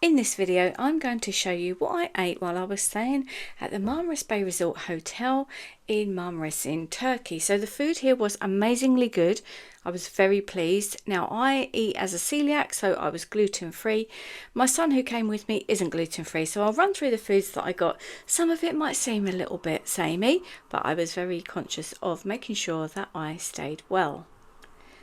In this video, I'm going to show you what I ate while I was staying at the Marmaris Bay Resort Hotel in Marmaris in Turkey. So the food here was amazingly good. I was very pleased. Now I eat as a celiac, so I was gluten free. My son who came with me isn't gluten free, so I'll run through the foods that I got. Some of it might seem a little bit samey, but I was very conscious of making sure that I stayed well.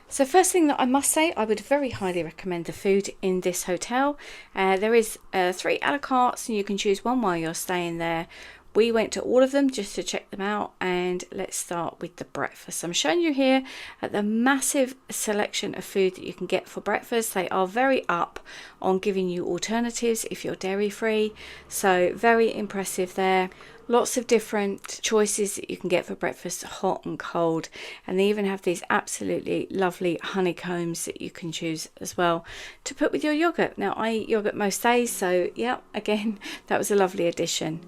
So first thing that I must say, I would very highly recommend the food in this hotel. There is 3 a la cartes and you can choose one while you're staying there. We went to all of them just to check them out, and let's start with the breakfast. I'm showing you here at the massive selection of food that you can get for breakfast. They are very up on giving you alternatives if you're dairy free, so very impressive there. Lots of different choices that you can get for breakfast, hot and cold, and they even have these absolutely lovely honeycombs that you can choose as well to put with your yogurt. Now I eat yogurt most days, so yeah, again, that was a lovely addition.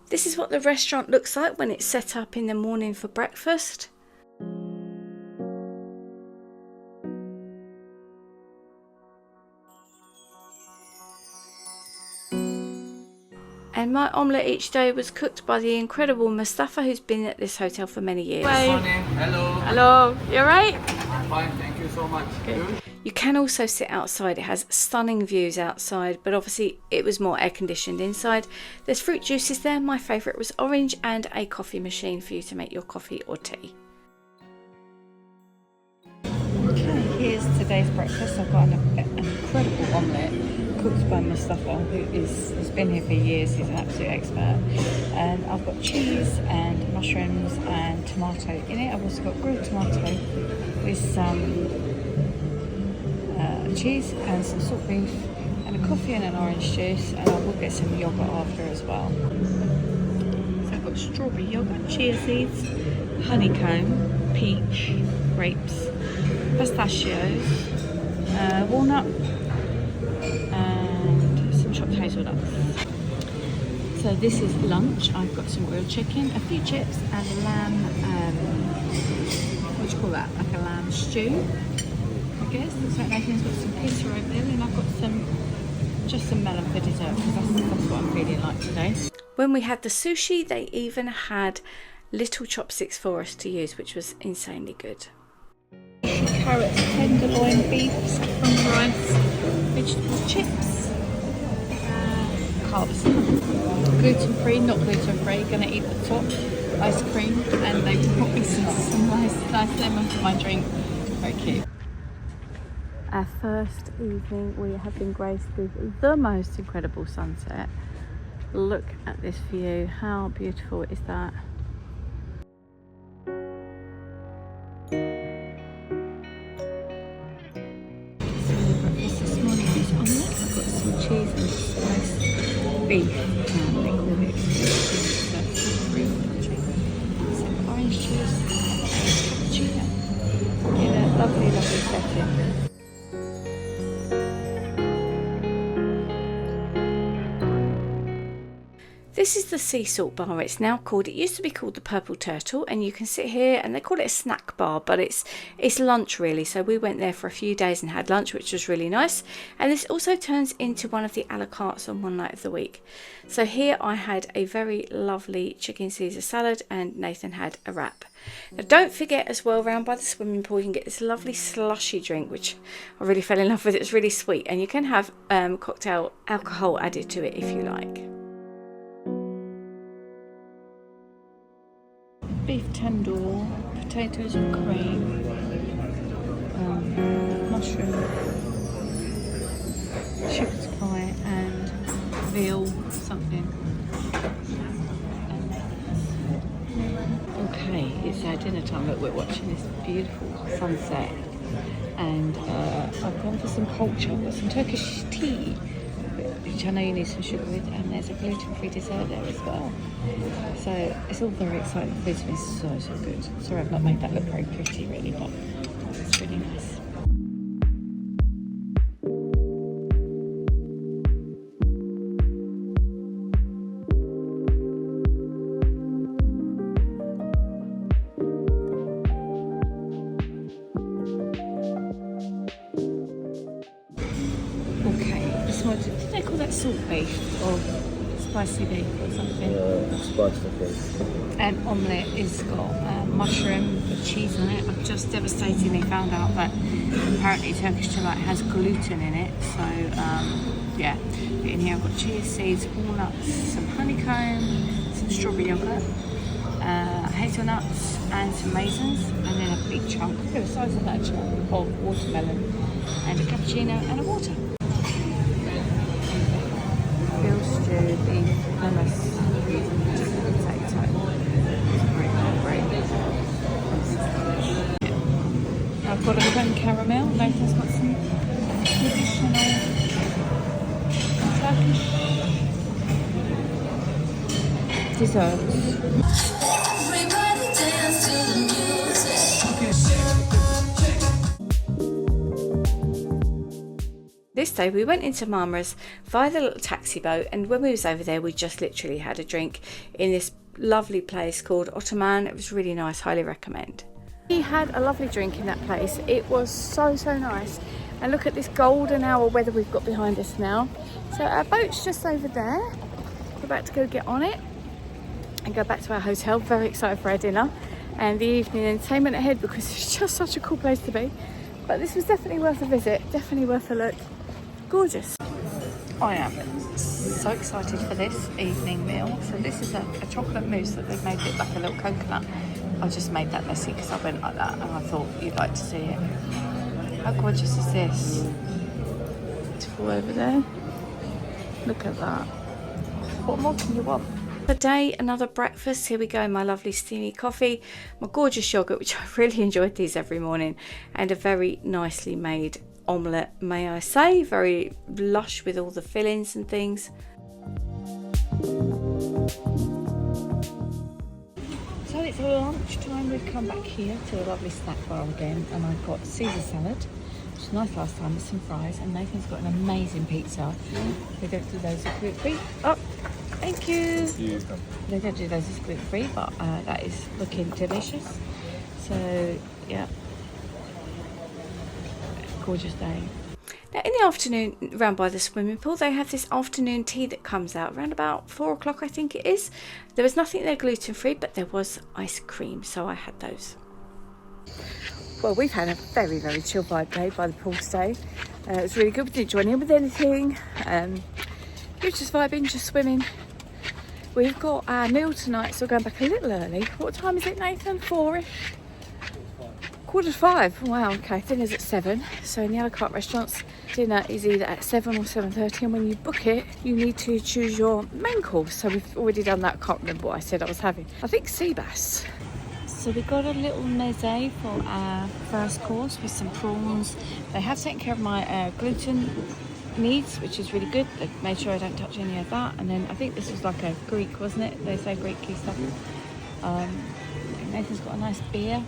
This is what the restaurant looks like when it's set up in the morning for breakfast. And my omelette each day was cooked by the incredible Mustafa, who's been at this hotel for many years. Good morning. Hello. Hello. You alright? I'm fine, thank you so much. Good. You can also sit outside. It has stunning views outside, but obviously it was more air conditioned inside. There's fruit juices there. My favourite was orange, and a coffee machine for you to make your coffee or tea. Okay, here's today's breakfast. I've got an incredible omelette cooked by Mustafa, who has been here for years. He's an absolute expert. And I've got cheese and mushrooms and tomato in it. I've also got grilled tomato with some cheese and some salt beef and a coffee and an orange juice, and I will get some yogurt after as well. So I've got strawberry yogurt, chia seeds, honeycomb, peach, grapes, pistachios, walnut, and some chopped hazelnuts. So this is lunch. I've got some grilled chicken, a few chips, and a lamb, what do you call that? Like a lamb stew, I guess. Looks like Nathan's got some pizza over there, and I've got just some melon for dessert, because that's what I'm feeling like today. When we had the sushi, they even had little chopsticks for us to use, which was insanely good. Carrots, tenderloin, beef, saffron rice, vegetable chips, carbs. Gluten free, not gluten free, gonna eat the top, ice cream, and they brought me some nice lemon for my drink. Very cute. Our first evening, we have been graced with the most incredible sunset. Look at this view, how beautiful is that? This morning is omelette. I've got some cheese and sliced beef, and they call it some orange juice and cappuccino in a lovely setting. This is the sea salt bar. It used to be called the Purple Turtle, and you can sit here, and they call it a snack bar, but it's lunch really. So we went there for a few days and had lunch, which was really nice. And this also turns into one of the a la cartes on one night of the week. So here I had a very lovely chicken Caesar salad, and Nathan had a wrap. Now don't forget as well, round by the swimming pool you can get this lovely slushy drink, which I really fell in love with. It's really sweet, and you can have cocktail alcohol added to it if you like. Beef tandoor, potatoes and cream, mushroom, shepherd's pie, and veal something. Okay, it's our dinner time. Look, we're watching this beautiful sunset, and I've gone for some culture. I've got some Turkish tea, which I know you need some sugar with, and there's a gluten-free dessert there as well. So it's all very exciting. The food's been so good. Sorry I've not made that look very pretty really, but it's really nice. Okay, just wanted What did they call that? Salt beef or spicy beef or something? Spicy beef. And omelette is got mushroom with cheese on it. I've just devastatingly found out that apparently Turkish delight has gluten in it. So yeah, but in here I've got chia seeds, walnuts, some honeycomb, some strawberry yogurt, hazelnuts and some raisins, and then a big chunk, the size of that chunk of watermelon, and a cappuccino and a water. Veal stew, beef, hummus, potato. I've got a creme caramel. Nathan's got some traditional Turkish desserts. Everybody dance to the music. This day we went into Marmaris via the little taxi boat, and when we was over there we just literally had a drink in this lovely place called Ottoman. It was really nice, highly recommend. We had a lovely drink in that place. It was so nice, and look at this golden hour weather we've got behind us now. So our boat's just over there. We're about to go get on it and go back to our hotel. Very excited for our dinner and the evening entertainment ahead, because it's just such a cool place to be. But this was definitely worth a visit, definitely worth a look. Gorgeous. I am so excited for this evening meal. So this is a chocolate mousse that they've made it like a little coconut. I just made that messy because I went like that and I thought you'd like to see it. How gorgeous is this? Beautiful over there. Look at that. What more can you want? For day, another breakfast. Here we go, my lovely steamy coffee, my gorgeous yogurt, which I really enjoyed these every morning, and a very nicely made omelette, may I say. Very lush with all the fillings and things. So it's lunchtime. We've come back here to a lovely snack bar again, and I've got Caesar salad, which was nice last time, with some fries, and Nathan's got an amazing pizza. They don't do those as gluten-free. Oh, thank you. They don't do those as gluten-free, but that is looking delicious. So yeah, gorgeous day. Now in the afternoon, round by the swimming pool, they have this afternoon tea that comes out around about 4 o'clock, I think it is. There was nothing there gluten-free, but there was ice cream, so I had those. Well, we've had a very chill vibe day by the pool today. It was really good. We didn't join in with anything. We were just vibing, just swimming. We've got our meal tonight, so we're going back a little early. What time is it, Nathan? 4-ish? 4:45. Wow, okay. Dinner's at 7. So in the a la carte restaurants, dinner is either at 7 or 7:30, and when you book it, you need to choose your main course. So we've already done that. I can't remember what I said I was having. I think sea bass. So we got a little meze for our first course with some prawns. They have taken care of my gluten needs, which is really good. They made sure I don't touch any of that. And then I think this was like a Greek, wasn't it? They say Greek-y stuff. Nathan's got a nice beer.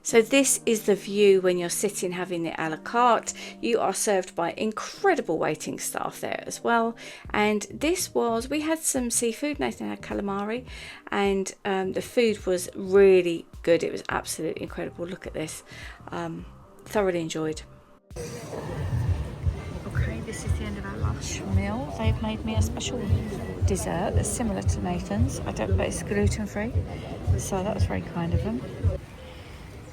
So this is the view when you're sitting having the a la carte. You are served by incredible waiting staff there as well. And this was, we had some seafood. Nathan had calamari, and the food was really good. It was absolutely incredible. Look at this. Thoroughly enjoyed. Okay, this is the end of our lunch meal. They've made me a special dessert that's similar to Nathan's. I don't, but it's gluten-free, so that was very kind of them.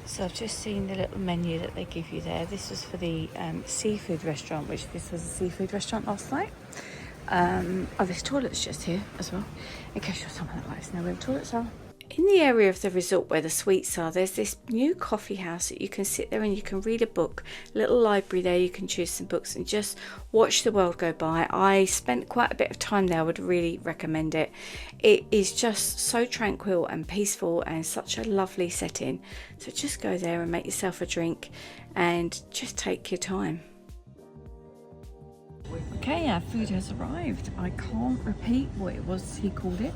So I've just seen the little menu that they give you there. This was for the seafood restaurant, which this was a seafood restaurant last night. Oh, there's toilets just here as well, in case you're someone that likes to know where the toilets are. In the area of the resort where the suites are, there's this new coffee house that you can sit there and you can read a book. Little library there, you can choose some books and just watch the world go by. I spent quite a bit of time there. I would really recommend it. It is just so tranquil and peaceful and such a lovely setting. So just go there and make yourself a drink and just take your time. Okay, our food has arrived. I can't repeat what it was he called it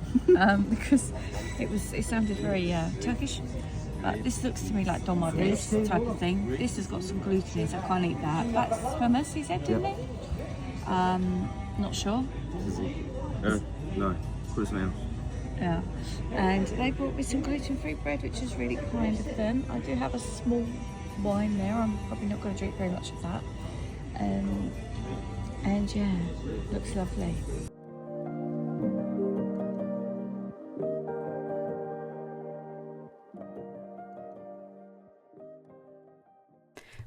because it sounded very Turkish. But this looks to me like domates type of thing. This has got some gluten in, so I can't eat that. That's hummus, he said, didn't he? Not sure. No, Christmas. Yeah, and they brought me some gluten-free bread, which is really kind of them. I do have a small wine there. I'm probably not going to drink very much of that. And yeah, looks lovely.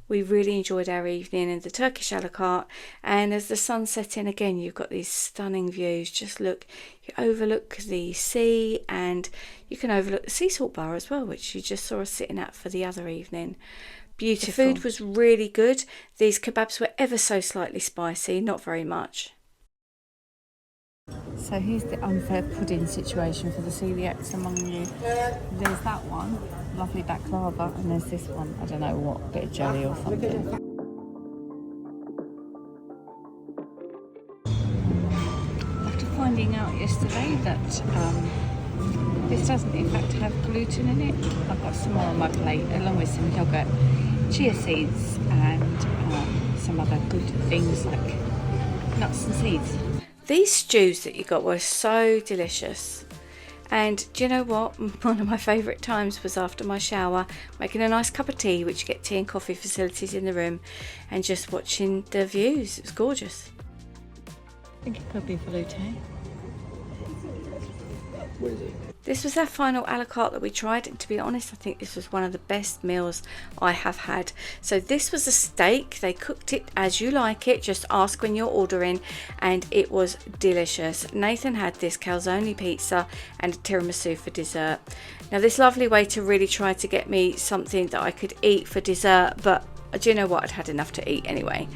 We really enjoyed our evening in the Turkish a la carte, and as the sun's setting again, you've got these stunning views. Just look, you overlook the sea, and you can overlook the sea salt bar as well, which you just saw us sitting at for the other evening. Beautiful. The food was really good. These kebabs were ever so slightly spicy, not very much. So here's the unfair pudding situation for the celiacs among you. There's that one, lovely baklava, and there's this one, I don't know what, bit of jelly or something. After finding out yesterday that this doesn't in fact have gluten in it, I've got some more on my plate along with some yogurt, chia seeds, and some other good things like nuts and seeds. These stews that you got were so delicious. And do you know what? One of my favourite times was after my shower, making a nice cup of tea, which you get tea and coffee facilities in the room, and just watching the views. It was gorgeous. I think it could be velouté. What is it? This was our final a la carte that we tried, and to be honest, I think this was one of the best meals I have had. So this was a steak. They cooked it as you like it, just ask when you're ordering, and it was delicious. Nathan had this calzone pizza and a tiramisu for dessert. Now this lovely way to really try to get me something that I could eat for dessert, but do you know what? I'd had enough to eat anyway.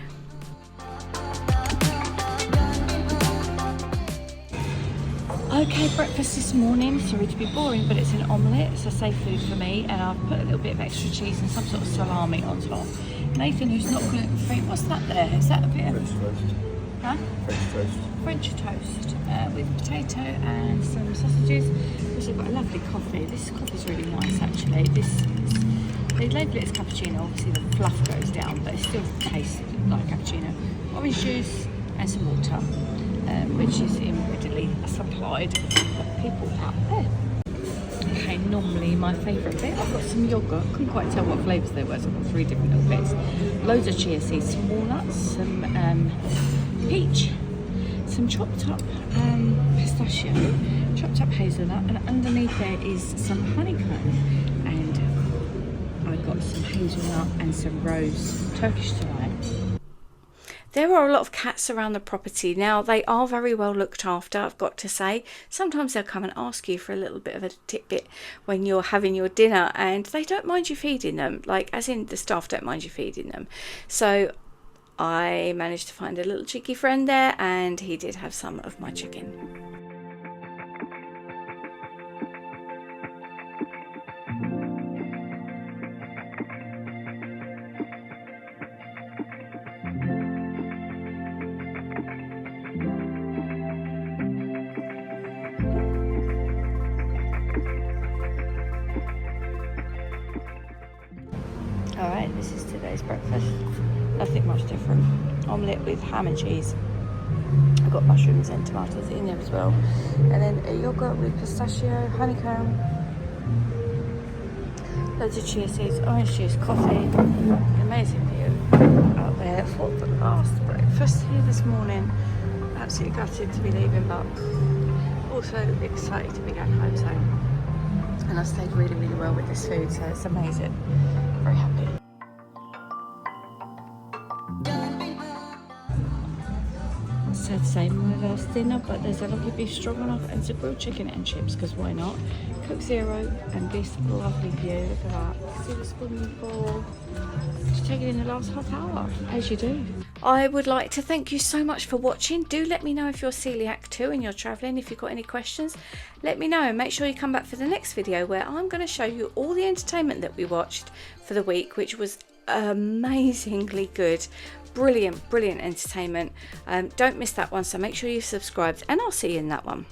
Okay, breakfast this morning, sorry to be boring, but it's an omelette. It's a safe food for me, and I've put a little bit of extra cheese and some sort of salami on top. Nathan, who's not gluten-free, what's that there? Is that a bit of... French toast. Huh? French toast. French toast with potato and some sausages. Also got a lovely coffee. This coffee's really nice actually. They label it as cappuccino, obviously the fluff goes down, but it still tastes like cappuccino. Orange juice and some water. Which is readily supplied by people out there. Okay, normally my favourite bit, I've got some yogurt, couldn't quite tell what flavours there were, so I've got 3 different little bits. Loads of chia seeds, some walnuts, some peach, some chopped up pistachio, chopped up hazelnut, and underneath there is some honeycomb, and I got some hazelnut and some rose Turkish delight. There are a lot of cats around the property. Now, they are very well looked after, I've got to say. Sometimes they'll come and ask you for a little bit of a tidbit when you're having your dinner, and they don't mind you feeding them, like as in the staff don't mind you feeding them. So I managed to find a little cheeky friend there, and he did have some of my chicken. Alright, this is today's breakfast. Nothing much different. Omelette with ham and cheese. I've got mushrooms and tomatoes in there as well. And then a yogurt with pistachio, honeycomb, loads of chia seeds, orange juice, coffee. Amazing view out there for the last breakfast here this morning. Absolutely gutted to be leaving, but also excited to be going home. So, and I stayed really, really well with this food, so it's amazing. Very happy. Sad to say my last dinner, but there's a lovely beef stroganoff and some grilled chicken and chips, because why not? Coke Zero and this lovely view. Look at that. You can see the swimming pool. Just take it in the last half hour, as you do. I would like to thank you so much for watching. Do let me know if you're celiac too and you're travelling. If you've got any questions, let me know. Make sure you come back for the next video, where I'm going to show you all the entertainment that we watched for the week, which was amazingly good. Brilliant entertainment. Don't miss that one, so make sure you've subscribed, and I'll see you in that one.